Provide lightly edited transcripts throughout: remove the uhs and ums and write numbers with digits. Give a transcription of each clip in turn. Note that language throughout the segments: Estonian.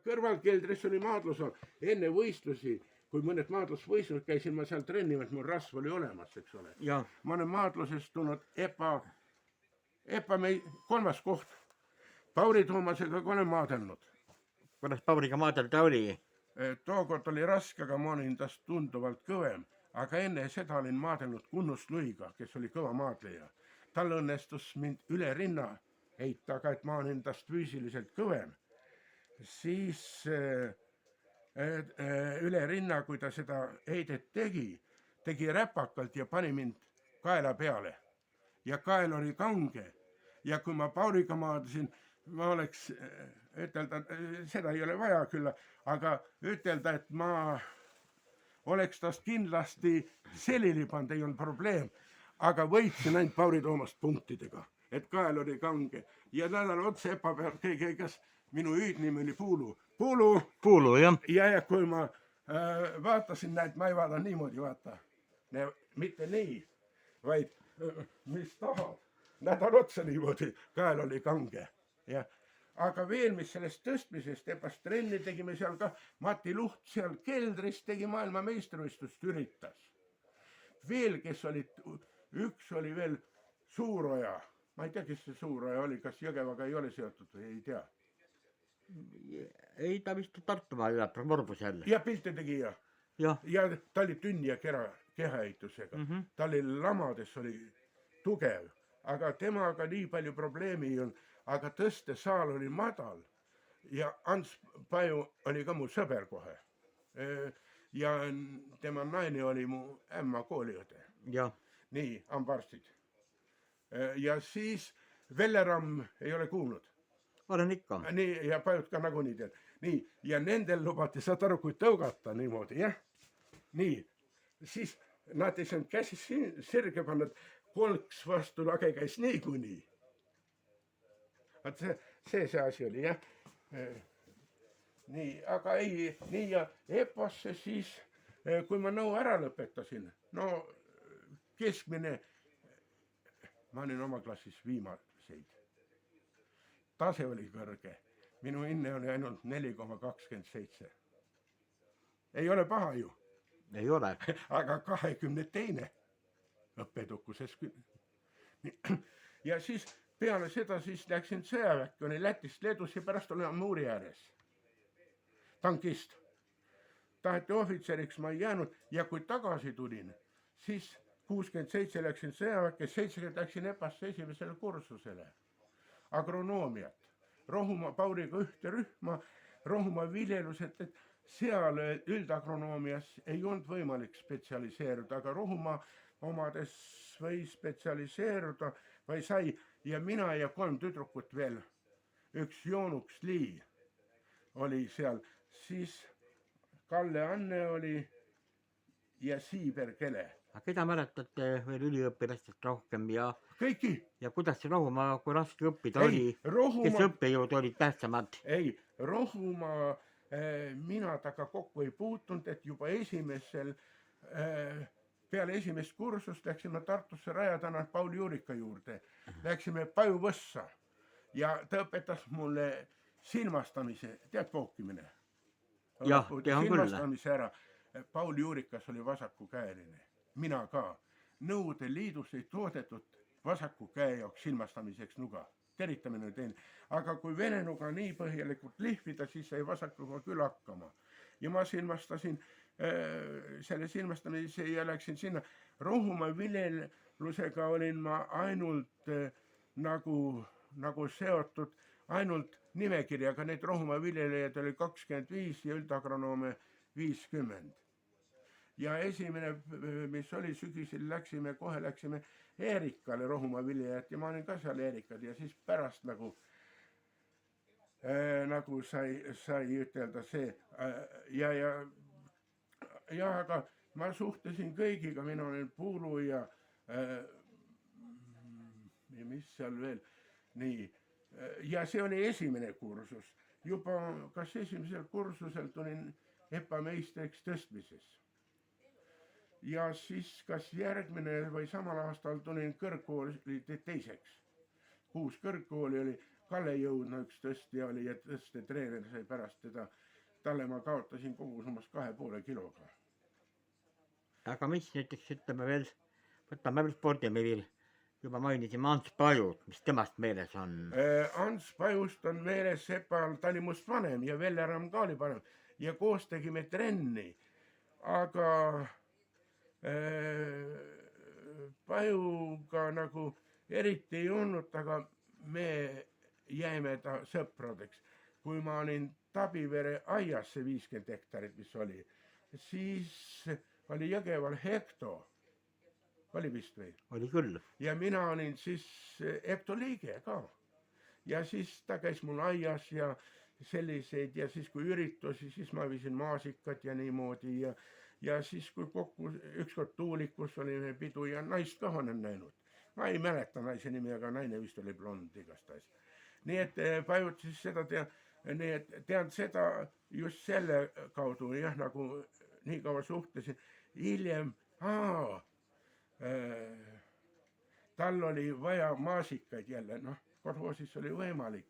kõrvalkeldris oli maadlus, enne võistlusi, kui mõned maadlusvõistlused käisin ma seal trennimas, mul rasv oli olemas, eks ole. Ma olen maadluses tulnud kolmas koht. Pauri Toomasega olen maadelnud. Kuidas Pauriga maadelda oli? Tookord oli raske, aga ma olin tast tunduvalt kõvem. Aga enne seda olin maadelnud Kunnus Luiga, kes oli kõva maadleja. Tal õnnestus mind üle rinna heita, aga et ma olin tast füüsiliselt kõvem. Siis üle rinna, kui ta seda heidet tegi räpakalt ja pani mind kaela peale. Ja kael oli kange. Ja kui ma Pauriga maadlesin, ma oleks ütelda, seda ei ole vaja küll, aga ütelda, et ma oleks tast kindlasti selili pand, ei olnud probleem. Aga võitsin ainult Pauri Toomast punktidega, et kael oli kange. Ja nädal otse Epa pealt keegi, kas minu hüüdnimi oli Puulu. Puulu, jah. Ja kui ma vaatasin, näed, ma ei vaada niimoodi, vaata. Mitte nii, vaid mis tahad. Nädal otsa niimoodi, kael oli kange. Ja. Aga veel, mis sellest tõstmisest, Epast trenni tegime seal ka, Mati Luht seal keldris tegi maailma meistrivõistlust, üritas. Veel, kes olid, üks oli veel Suuroja. Ma ei tea, kes see Suuroja oli, kas Jõgevaga ei ole seotud või ei tea. Ei, ta vist Tartumaal elab, Vorbus jälle. Ja pilte tegi ja ta oli tünn ja kehaehitusega. Ta oli lamades, oli tugev, aga temaga nii palju probleemi ei olnud. Aga tõstesaal oli madal ja Ants Paju oli ka mu sõber kohe. Ja tema naine oli mu ämma kooliõde. Nii, ambarstid. Ja siis Velleramm ei ole kuulnud. Olen ikka. Nii, ja Pajud ka nagunii tead. Nii, ja nendel lubati, saad aru, kui tõugata niimoodi, jah? Nii, siis nad ei saanud käsi sirge panna, kolks vastu lage käis niikuinii. See asi oli, jah. Nii, aga ei, nii ja Epasse siis, kui ma nõu ära lõpetasin, no keskmine, ma olin oma klassis viimaseid. Tase oli kõrge, minu hinne oli ainult 4,27. Ei ole paha ju. Ei ole. Aga 22. õppetukuses. Ja siis peale seda siis läksin sõjaväkke, oli Lätist Leedus ja pärast oli Amuri ääres. Tankist. Taheti ohvitseriks ma ei jäänud ja kui tagasi tulin, siis 67 läksin sõjaväkke, 70 läksin Epasse esimesele kursusele. Agronoomiat. Rohumaa Pauriga ühte rühma, Rohumaa viljelused, et seal üldagronoomias ei olnud võimalik spetsialiseeruda, aga Rohumaa omades või spetsialiseeruda või sai ja mina ja 3 tüdrukut veel, üks Joonuks Lii oli seal, siis Kalle Anne oli ja Siiber Kele. Aga keda mäletate veel üliõpilastest rohkem ja kõiki? Ja kuidas see Rohumaa, kui raske õppida oli? Kes õppejõud olid tähtsamad? Ei, Rohumaa mina taga kokku ei puutunud, et juba peale esimest kursust läksime Tartusse Raja tänav Paul Juurika juurde. Läksime Pajuvõssa ja ta õpetas mulle silmastamise, tead pookimine? Jah, tehan küll. Silmastamise ära. Paul Juurikas oli vasakukäeline, mina ka. Nõude liidus ei toodetud vasaku käe jaoks silmastamiseks nuga. Teritamine teine. Aga kui vene nuga nii põhjalikult lihvida, siis sai vasakuga küll hakkama. Ja ma silmastasin selle silmastamise ja läksin sinna. Rohumaa viljelusega olin ma ainult nagu seotud ainult nimekirjaga. Need Rohumaa viljelejaid oli 25 ja üldagronoome 50. Ja esimene, mis oli sügisel, läksime Eerikale Rohumaa viljejat ja ma olin ka seal Eerikad ja siis pärast nagu sai ütelda see. Ja aga ma suhtlesin kõigiga, mina olin Puulu ja mis seal veel. Nii. Ja see oli esimene kursus. Juba kas esimesel kursusel tulin Epa meistriks tõstmises. Ja siis kas järgmine või samal aastal tulin kõrgkooli teiseks. 6 kõrgkooli oli, Kalle Jõudna üks tõstja oli ja tõstetreener sai pärast teda. Talle ma kaotasin kogusumas 2,5 kiloga. Aga mis näiteks ütleme veel, võtame veel spordimevil. Juba mainisime Ants Pajut, mis temast meeles on? Ants Pajust on meeles Sepal, ta oli must vanem ja Velleram ka oli vanem ja koos tegime trenni. Aga Pajuga nagu eriti ei olnud, aga me jäime ta sõpradeks. Kui ma olin Tabivere aias see 50 hektarit, mis oli, siis oli Jõgeval Hekto. Oli vist või? Oli küll. Ja mina olin siis Hekto liige ka. Ja siis ta käis mul aias ja selliseid ja siis kui üritusi, siis ma viisin maasikat ja niimoodi ja siis kui kokku ükskord Tuulikus oli pidu ja naist ka olen näinud. Ma ei mäleta naise nimi, aga naine vist oli blond igastahes. Nii et Pajut siis seda tean seda just selle kaudu, jah, nagu nii kaua suhtlesin. Hiljem, tal oli vaja maasikaid jälle, kolhoosis oli võimalik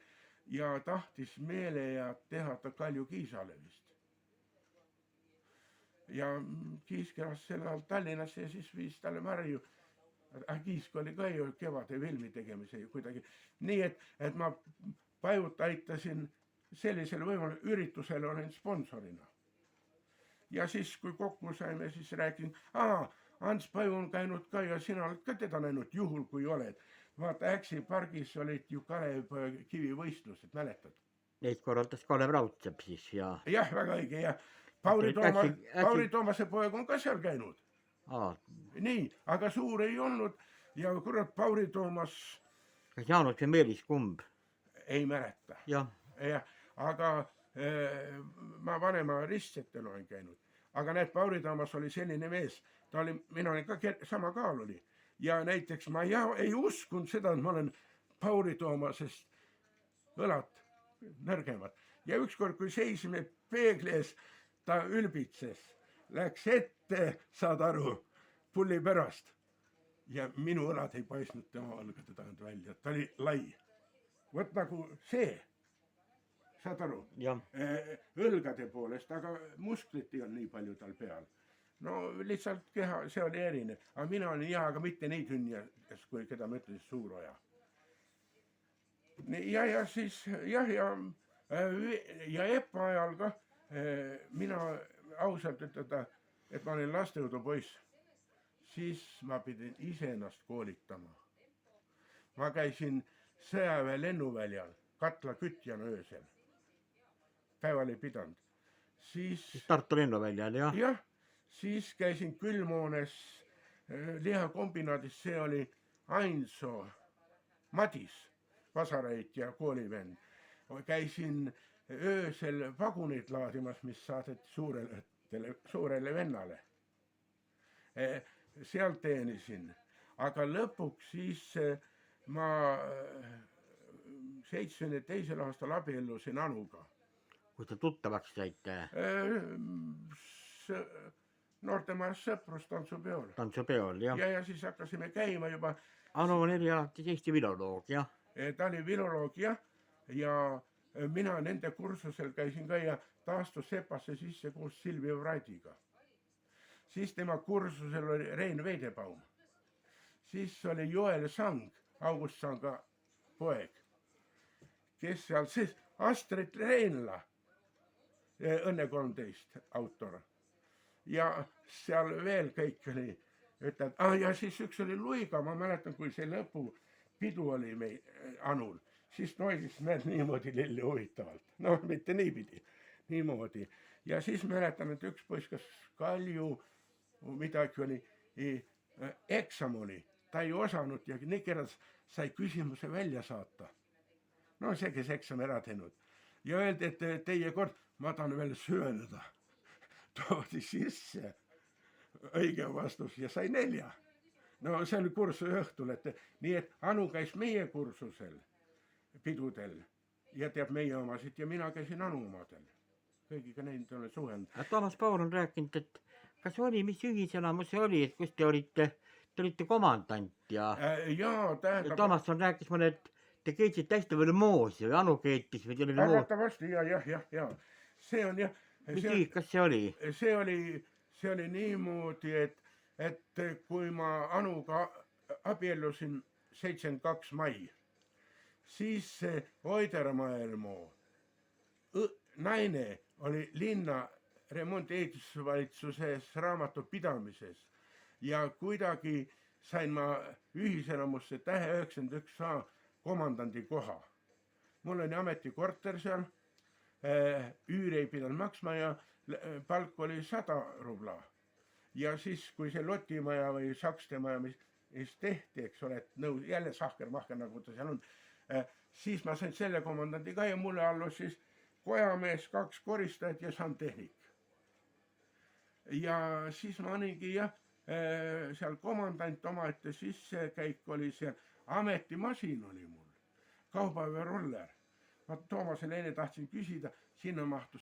ja tahtis meelehead teha ta Kalju Kiisale vist. Ja Kiisk elas sel ajal Tallinnas ja siis viis talle Marju. Kiisk oli ka ju kevade filmi tegemise kuidagi. Nii et ma Pajut aitasin sellisel võimalus üritusel olen sponsorina. Ja siis kui kokku saime, siis rääkin, Ants Paju on käinud ka ja sina oled ka teda näinud juhul, kui oled. Vaata, Äksi pargis olid ju Kalev kivivõistlused, mäletad? Neid korraldas Kalev Raudsepp siis ja... Jah, väga õige ja Pauri Toomase poeg on ka seal käinud. Nii, aga suur ei olnud ja kurat Pauri Toomas... Kas Jaanus ja Meelis kumb? Ei mäleta. Jah. Aga ma vanema ristsetel olen käinud. Aga näed, Pauri Toomas oli selline mees. Mina olin ka sama kaal oli. Ja näiteks ma ei uskunud seda, et ma olen Pauri Toomasest õlad nõrgemad. Ja ükskord, kui seisime peegles, ta ülbitses. Läks ette, saad aru, pulli pärast. Ja minu õlad ei paisnud tema õlgade tagant välja. Ta oli lai. Võt nagu see. Saad aru? Õlgade poolest, aga musklit ei olnud nii palju tal peal. No lihtsalt keha, see oli erinev. Aga mina olin aga mitte nii tünnias, kui keda ma ütlesin Suuroja. Ja siis, ja EPA ajal ka mina ausalt ütelda, et ma olin lastehoiupoiss. Siis ma pidin iseennast koolitama. Ma käisin sõjaväe lennuväljal, katla kütjana öösel. Päeval ei pidanud. Siis Tartu lennuväljal, jah? Jah, siis käisin külmhoones lihakombinaadis, see oli Ainsoo Madis, Vasareit ja koolivend. Käisin öösel vagunid laadimas, mis saadeti suurele vennale. Seal teenisin, aga lõpuks siis ma 72. aastal abiellusin Anuga. Kui te tuttavaks saite? Noortemajas sõprus tantsupeol. Tantsupeol, jah. Ja siis hakkasime käima juba. Anu on erialatis Eesti filoloog, jah? Ta oli filoloog, jah. Ja mina nende kursusel käisin ka ja taastus Sepasse sisse koos Silvia Vradiga. Siis tema kursusel oli Rein Veidebaum. Siis oli Joel Sang, August Sanga poeg. Kes seal siis? Astrid Reinla, Õnne 13 autor. Ja seal veel kõik oli. Ja siis üks oli Luiga, ma mäletan, kui see lõpupidu oli meil Anul. Siis noisis meil niimoodi lilli huvitavalt. No mitte niipidi, niimoodi. Ja siis mäletan, et üks poiss, kas Kalju midagi oli, eksam oli. Ta ei osanud ja nii keras sai küsimuse välja saata. No see, kes eksam ära teinud. Ja öeldi, et teie kord, ma tahan veel sööneda. Toodi sisse õige vastus ja sai 4. No see oli kursuse õhtul, nii et Anu käis meie kursusel pidudel ja teab meie omasid ja mina käisin Anu omadel. Kõigiga neid olen suhelnud. Toomas Paul on rääkinud, et kas oli, mis ühiselamus see oli, et kus te olite komandant ja... Jaa, tähendab... Toomas on rääkis mulle, et te keetsite hästi palju moosi või Anu keetis või teil oli moos? arvatavasti ja. see on jah. Mis ühikas see oli? See oli niimoodi, et kui ma Anuga abiellusin 72 mai, siis see Oidermaelmo naine oli linna remondi-ehitusvalitsuses raamatupidamises ja kuidagi sain ma ühiselamusse Tähe 91A komandandi koha. Mul oli ametikorter seal, üür ei pidanud maksma ja palk oli 100 rubla. Ja siis, kui see Lotimaja või Sakstemaja, mis tehti, eks ole, et nõus, jälle sahker-mahker, nagu ta seal on, siis ma sain selle komandandi ka ja mulle allus siis kojamees, 2 koristajat ja santehnik. Ja siis ma olingi jah, seal komandant omaette sissekäik oli seal, ametimasin oli mul, kaubaveoruller. Ma Toomasele enne tahtsin küsida, sinna mahtus